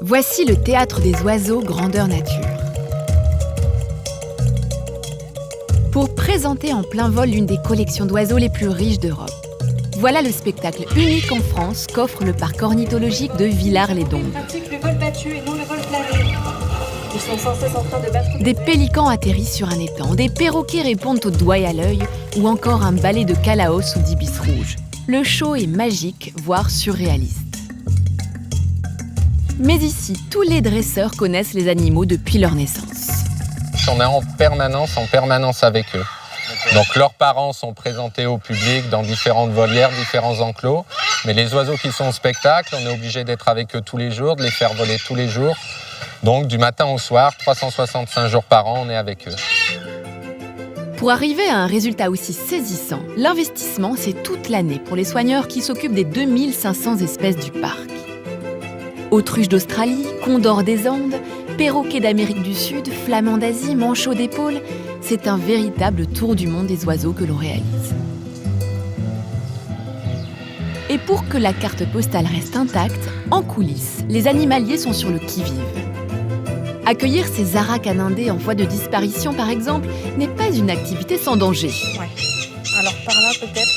Voici le théâtre des oiseaux grandeur nature. Pour présenter en plein vol l'une des collections d'oiseaux les plus riches d'Europe. Voilà le spectacle unique en France qu'offre le parc ornithologique de Villars-les-Dombes. Pratique le vol battu et non le vol plané. Ils sont sans cesse en train de battre. Des pélicans atterrissent sur un étang, des perroquets répondent au doigt et à l'œil, ou encore un ballet de calaos ou d'ibis rouges. Le show est magique, voire surréaliste. Mais ici, tous les dresseurs connaissent les animaux depuis leur naissance. On est en permanence avec eux. Donc leurs parents sont présentés au public dans différentes volières, différents enclos. Mais les oiseaux qui sont au spectacle, on est obligé d'être avec eux tous les jours, de les faire voler tous les jours. Donc du matin au soir, 365 jours par an, on est avec eux. Pour arriver à un résultat aussi saisissant, l'investissement, c'est toute l'année pour les soigneurs qui s'occupent des 2500 espèces du parc. Autruches d'Australie, condors des Andes, perroquets d'Amérique du Sud, flamands d'Asie, manchots d'épaule, c'est un véritable tour du monde des oiseaux que l'on réalise. Et pour que la carte postale reste intacte, en coulisses, les animaliers sont sur le qui-vive. Accueillir ces aracanindés en voie de disparition, par exemple, n'est pas une activité sans danger. Ouais. Alors par là peut-être.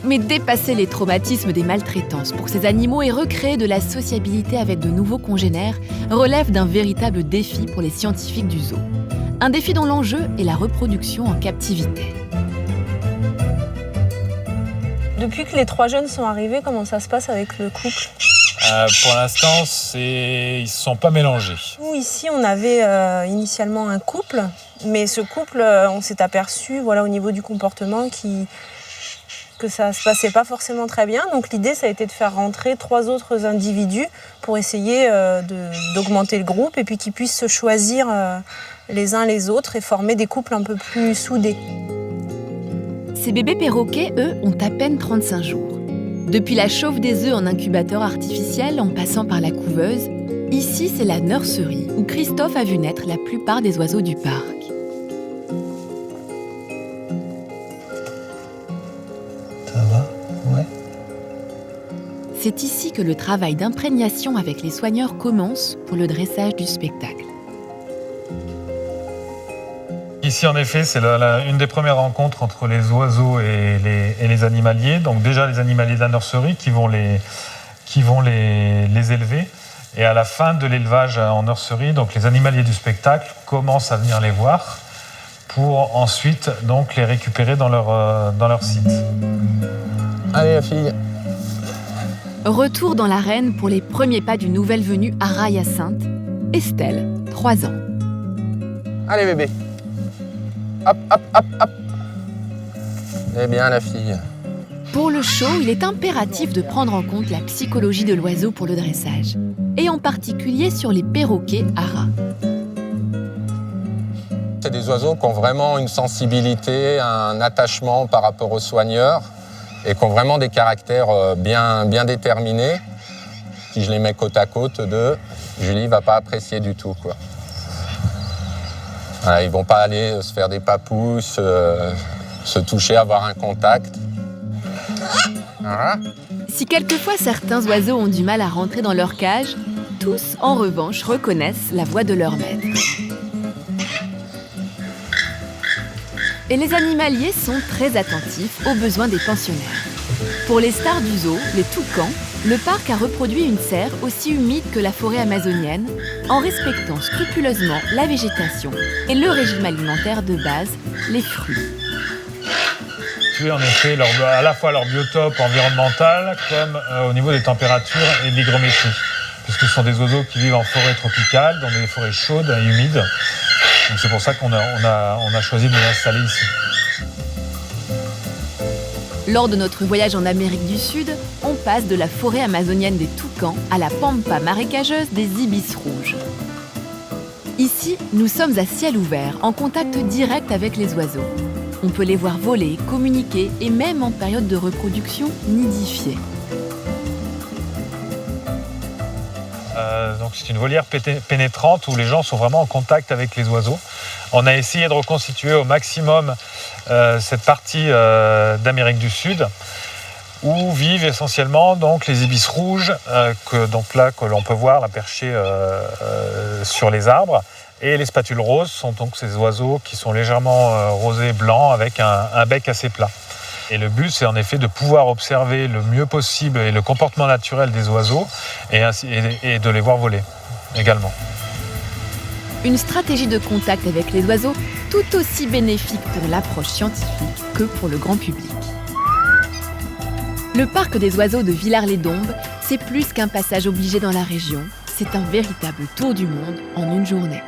Mais dépasser les traumatismes des maltraitances pour ces animaux et recréer de la sociabilité avec de nouveaux congénères relève d'un véritable défi pour les scientifiques du zoo. Un défi dont l'enjeu est la reproduction en captivité. Depuis que les 3 jeunes sont arrivés, comment ça se passe avec le couple ? Pour l'instant, ils ne se sont pas mélangés. Nous, ici, on avait initialement un couple, mais ce couple, on s'est aperçu au niveau du comportement que ça ne se passait pas forcément très bien. Donc l'idée, ça a été de faire rentrer 3 autres individus pour essayer d'augmenter le groupe et puis qu'ils puissent se choisir les uns les autres et former des couples un peu plus soudés. Ces bébés perroquets, eux, ont à peine 35 jours. Depuis la chauffe des œufs en incubateur artificiel en passant par la couveuse, ici c'est la nurserie où Christophe a vu naître la plupart des oiseaux du parc. Ça va ? Ouais. C'est ici que le travail d'imprégnation avec les soigneurs commence pour le dressage du spectacle. Ici, en effet, c'est une des premières rencontres entre les oiseaux et les animaliers. Donc déjà, les animaliers de la nurserie qui vont les élever. Et à la fin de l'élevage en nurserie, donc les animaliers du spectacle commencent à venir les voir pour ensuite donc, les récupérer dans leur site. Allez, la fille. Retour dans l'arène pour les premiers pas d'une nouvelle venue Ara-Hyacinthe, Estelle, 3 ans. Allez, bébé. Hop, hop, hop, hop. Eh bien, la fille. Pour le show, il est impératif de prendre en compte la psychologie de l'oiseau pour le dressage, et en particulier sur les perroquets Ara. C'est des oiseaux qui ont vraiment une sensibilité, un attachement par rapport aux soigneurs et qui ont vraiment des caractères bien déterminés. Si je les mets côte à côte d'eux, Julie ne va pas apprécier du tout, quoi. Voilà, ils ne vont pas aller se faire des papous, se toucher, avoir un contact. Voilà. Si quelquefois certains oiseaux ont du mal à rentrer dans leur cage, tous, en revanche, reconnaissent la voix de leur maître. Et les animaliers sont très attentifs aux besoins des pensionnaires. Pour les stars du zoo, les toucans, le parc a reproduit une serre aussi humide que la forêt amazonienne, en respectant scrupuleusement la végétation et le régime alimentaire de base, les fruits. Tuer en effet à la fois leur biotope environnemental comme au niveau des températures et de l'hygrométrie, puisque ce sont des oiseaux qui vivent en forêt tropicale, dans des forêts chaudes et humides. Donc c'est pour ça qu'on a choisi de les installer ici. Lors de notre voyage en Amérique du Sud, on passe de la forêt amazonienne des toucans à la pampa marécageuse des ibis rouges. Ici, nous sommes à ciel ouvert, en contact direct avec les oiseaux. On peut les voir voler, communiquer et même en période de reproduction, nidifier. Donc c'est une volière pénétrante où les gens sont vraiment en contact avec les oiseaux. On a essayé de reconstituer au maximum cette partie d'Amérique du Sud où vivent essentiellement donc les ibis rouges que l'on peut voir là, perchés sur les arbres. Et les spatules roses sont donc ces oiseaux qui sont légèrement rosés blancs avec un bec assez plat. Et le but, c'est en effet de pouvoir observer le mieux possible et le comportement naturel des oiseaux et de les voir voler également. Une stratégie de contact avec les oiseaux tout aussi bénéfique pour l'approche scientifique que pour le grand public. Le parc des oiseaux de Villars-les-Dombes, c'est plus qu'un passage obligé dans la région, c'est un véritable tour du monde en une journée.